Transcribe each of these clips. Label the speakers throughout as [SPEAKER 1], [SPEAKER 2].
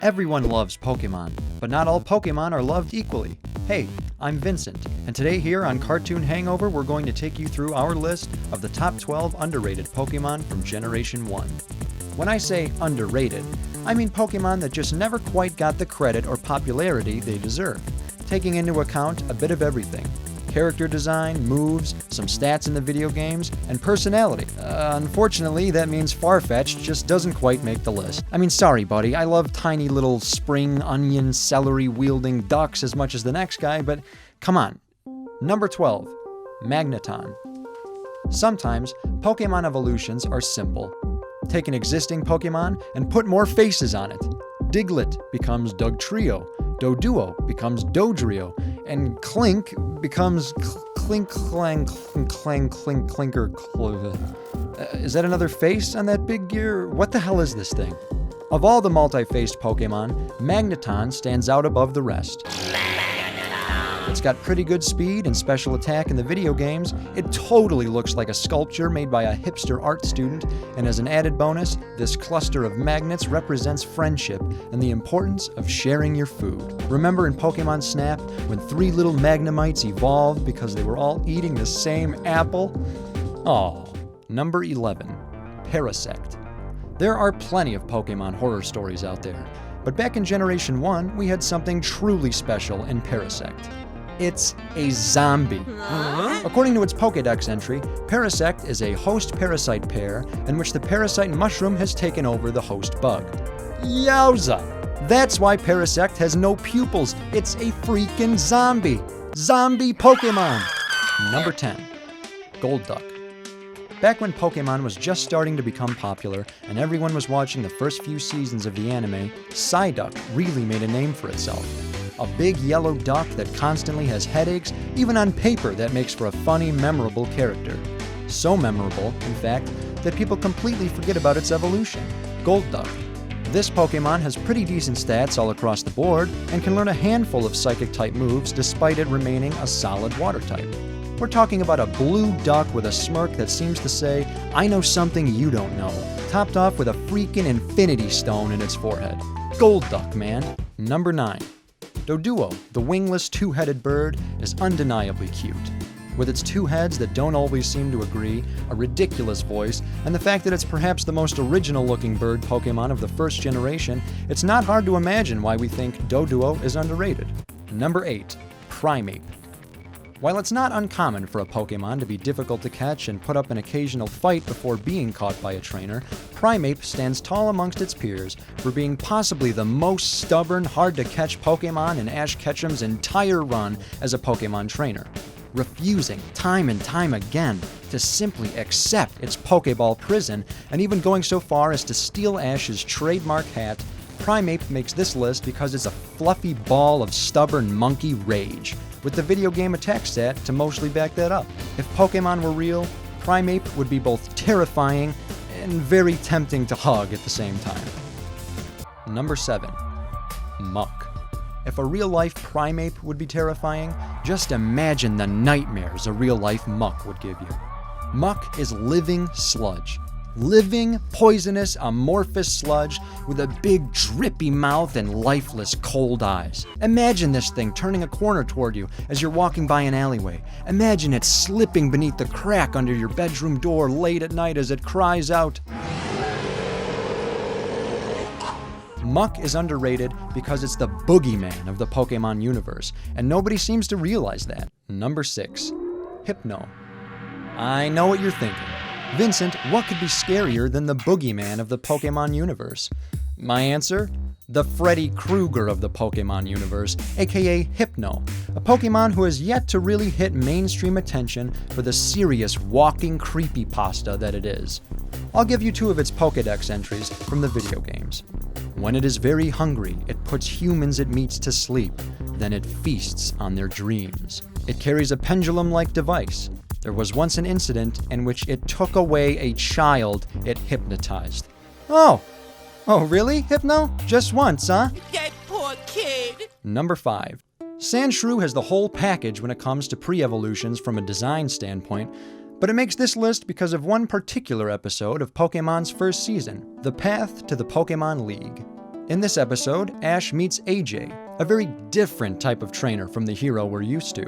[SPEAKER 1] Everyone loves Pokemon, but not all Pokemon are loved equally. Hey, I'm Vincent, and today here on Cartoon Hangover, we're going to take you through our list of the top 12 underrated Pokemon from Generation 1. When I say underrated, I mean Pokemon that just never quite got the credit or popularity they deserve, taking into account a bit of everything. Character design, moves, some stats in the video games, and personality. Unfortunately, that means Farfetch'd just doesn't quite make the list. I mean, sorry, buddy, I love tiny little spring, onion, celery-wielding ducks as much as the next guy, but come on. Number 12, Magneton. Sometimes, Pokemon evolutions are simple. Take an existing Pokemon and put more faces on it. Diglett becomes Dugtrio, Doduo becomes Dodrio, and Clink becomes Clink Clang Clang Clink Clinker. Is that another face on that big gear? What the hell is this thing? Of all the multi-faced Pokemon, Magneton stands out above the rest. It's got pretty good speed and special attack in the video games. It totally looks like a sculpture made by a hipster art student, and as an added bonus, this cluster of magnets represents friendship and the importance of sharing your food. Remember in Pokemon Snap, when 3 little Magnemites evolved because they were all eating the same apple? Oh. Number 11, Parasect. There are plenty of Pokemon horror stories out there, but back in Generation 1, we had something truly special in Parasect. It's a zombie. According to its Pokédex entry, Parasect is a host-parasite pair in which the parasite mushroom has taken over the host bug. Yowza! That's why Parasect has no pupils. It's a freaking zombie. Zombie Pokemon. Number 10, Golduck. Back when Pokemon was just starting to become popular and everyone was watching the first few seasons of the anime, Psyduck really made a name for itself. A big yellow duck that constantly has headaches, even on paper that makes for a funny, memorable character. So memorable, in fact, that people completely forget about its evolution. Golduck. This Pokemon has pretty decent stats all across the board and can learn a handful of Psychic-type moves despite it remaining a solid Water-type. We're talking about a blue duck with a smirk that seems to say, I know something you don't know, topped off with a freaking infinity stone in its forehead. Golduck, man. Number 9. Doduo, the wingless two-headed bird, is undeniably cute. With its 2 heads that don't always seem to agree, a ridiculous voice, and the fact that it's perhaps the most original-looking bird Pokemon of the first generation, it's not hard to imagine why we think Doduo is underrated. Number 8. Primate. While it's not uncommon for a Pokemon to be difficult to catch and put up an occasional fight before being caught by a trainer, Primate stands tall amongst its peers for being possibly the most stubborn, hard-to-catch Pokemon in Ash Ketchum's entire run as a Pokemon trainer. Refusing, time and time again, to simply accept its Pokeball prison, and even going so far as to steal Ash's trademark hat, Primate makes this list because it's a fluffy ball of stubborn monkey rage, with the video game attack stat to mostly back that up. If Pokemon were real, Primate would be both terrifying and very tempting to hug at the same time. Number 7. Muck. If a real-life Primate would be terrifying, just imagine the nightmares a real-life Muck would give you. Muck is living sludge. Living, poisonous, amorphous sludge with a big drippy mouth and lifeless cold eyes. Imagine this thing turning a corner toward you as you're walking by an alleyway. Imagine it slipping beneath the crack under your bedroom door late at night as it cries out. Muck is underrated because it's the boogeyman of the Pokemon universe, and nobody seems to realize that. Number 6. Hypno. I know what you're thinking. Vincent, what could be scarier than the boogeyman of the Pokemon universe? My answer? The Freddy Krueger of the Pokemon universe, aka Hypno, a Pokemon who has yet to really hit mainstream attention for the serious walking creepypasta that it is. I'll give you 2 of its Pokédex entries from the video games. When it is very hungry, it puts humans it meets to sleep, then it feasts on their dreams. It carries a pendulum-like device. There was once an incident in which it took away a child it hypnotized. Oh, really, Hypno? Just once, huh?
[SPEAKER 2] That poor kid.
[SPEAKER 1] Number 5. Sandshrew has the whole package when it comes to pre-evolutions from a design standpoint, but it makes this list because of one particular episode of Pokemon's first season, The Path to the Pokemon League. In this episode, Ash meets AJ, a very different type of trainer from the hero we're used to.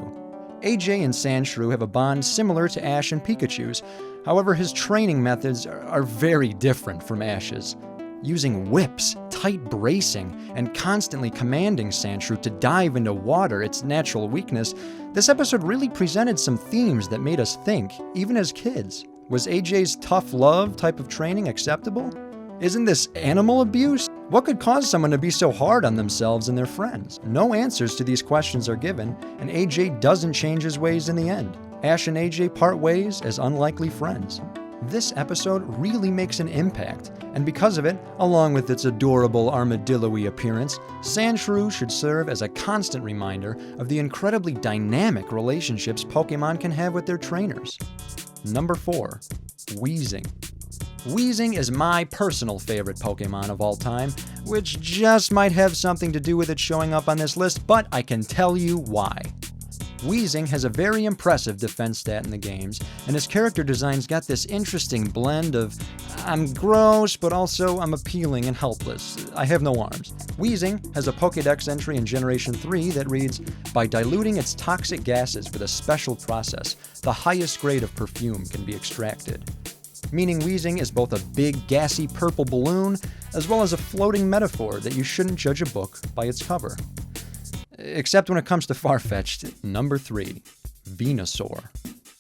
[SPEAKER 1] AJ and Sandshrew have a bond similar to Ash and Pikachu's, however his training methods are very different from Ash's. Using whips, tight bracing, and constantly commanding Sandshrew to dive into water, its natural weakness, this episode really presented some themes that made us think, even as kids. Was AJ's tough love type of training acceptable? Isn't this animal abuse? What could cause someone to be so hard on themselves and their friends? No answers to these questions are given, and AJ doesn't change his ways in the end. Ash and AJ part ways as unlikely friends. This episode really makes an impact, and because of it, along with its adorable armadillo-y appearance, Sandshrew should serve as a constant reminder of the incredibly dynamic relationships Pokemon can have with their trainers. Number 4. Weezing. Weezing is my personal favorite Pokemon of all time, which just might have something to do with it showing up on this list, but I can tell you why. Weezing has a very impressive defense stat in the games, and his character design's got this interesting blend of I'm gross, but also I'm appealing and helpless. I have no arms. Weezing has a Pokédex entry in Generation 3 that reads, by diluting its toxic gases with a special process, the highest grade of perfume can be extracted. Meaning Weezing is both a big, gassy purple balloon, as well as a floating metaphor that you shouldn't judge a book by its cover. Except when it comes to far-fetched. Number 3. Venusaur.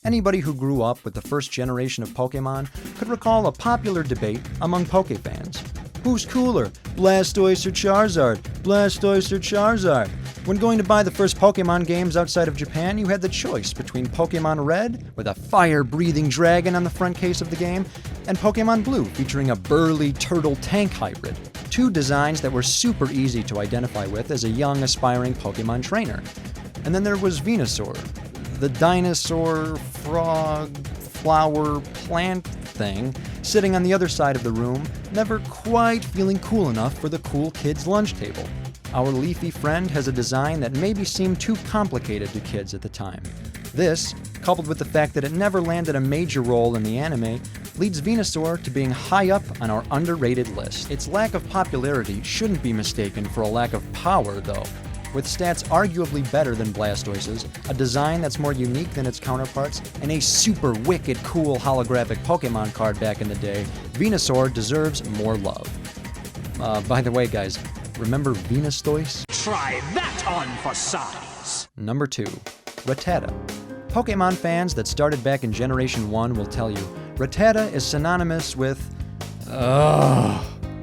[SPEAKER 1] Anybody who grew up with the first generation of Pokemon could recall a popular debate among Pokefans. Who's cooler, Blastoise or Charizard? Blastoise or Charizard? When going to buy the first Pokemon games outside of Japan, you had the choice between Pokemon Red, with a fire-breathing dragon on the front case of the game, and Pokemon Blue, featuring a burly turtle tank hybrid. Two designs that were super easy to identify with as a young, aspiring Pokemon trainer. And then there was Venusaur, the dinosaur, frog, flower, plant thing, sitting on the other side of the room, never quite feeling cool enough for the cool kids' lunch table. Our leafy friend has a design that maybe seemed too complicated to kids at the time. This, coupled with the fact that it never landed a major role in the anime, leads Venusaur to being high up on our underrated list. Its lack of popularity shouldn't be mistaken for a lack of power, though. With stats arguably better than Blastoise's, a design that's more unique than its counterparts, and a super wicked cool holographic Pokemon card back in the day, Venusaur deserves more love. By the way, guys, remember Venustoise?
[SPEAKER 3] Try that on for size!
[SPEAKER 1] Number 2. Rattata. Pokemon fans that started back in Generation 1 will tell you, Rattata is synonymous with...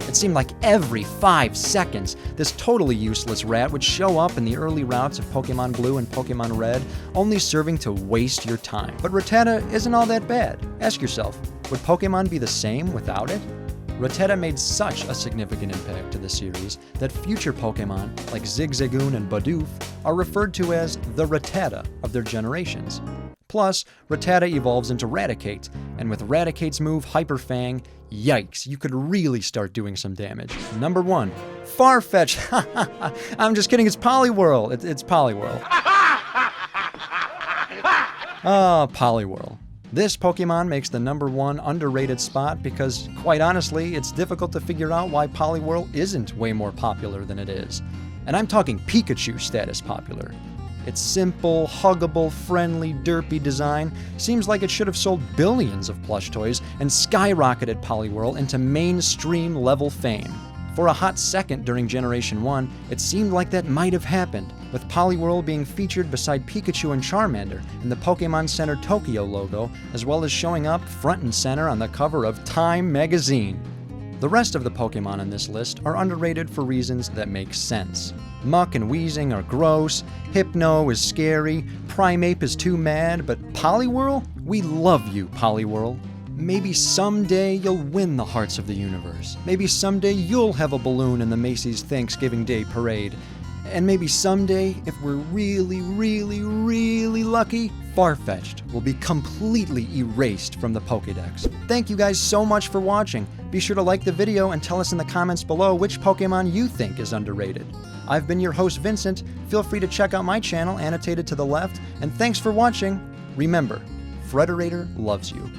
[SPEAKER 1] It seemed like every 5 seconds, this totally useless rat would show up in the early routes of Pokemon Blue and Pokemon Red, only serving to waste your time. But Rattata isn't all that bad. Ask yourself, would Pokemon be the same without it? Rattata made such a significant impact to the series that future Pokemon, like Zigzagoon and Bidoof, are referred to as the Rattata of their generations. Plus, Rattata evolves into Raticate, and with Raticate's move Hyper Fang, yikes, you could really start doing some damage. Number 1, Farfetch'd. I'm just kidding, it's Poliwhirl. It's Poliwhirl. Poliwhirl. This Pokemon makes the number 1 underrated spot because, quite honestly, it's difficult to figure out why Poliwhirl isn't way more popular than it is. And I'm talking Pikachu status popular. Its simple, huggable, friendly, derpy design seems like it should have sold billions of plush toys and skyrocketed Poliwhirl into mainstream level fame. For a hot second during Generation 1, it seemed like that might have happened, with Poliwhirl being featured beside Pikachu and Charmander in the Pokemon Center Tokyo logo, as well as showing up front and center on the cover of Time magazine. The rest of the Pokemon on this list are underrated for reasons that make sense. Muck and Weezing are gross, Hypno is scary, Primate is too mad, but Poliwhirl? We love you, Poliwhirl. Maybe someday you'll win the hearts of the universe. Maybe someday you'll have a balloon in the Macy's Thanksgiving Day parade. And maybe someday, if we're really, really, really lucky, Farfetch'd will be completely erased from the Pokédex. Thank you guys so much for watching. Be sure to like the video and tell us in the comments below which Pokemon you think is underrated. I've been your host, Vincent. Feel free to check out my channel, annotated to the left. And thanks for watching. Remember, Frederator loves you.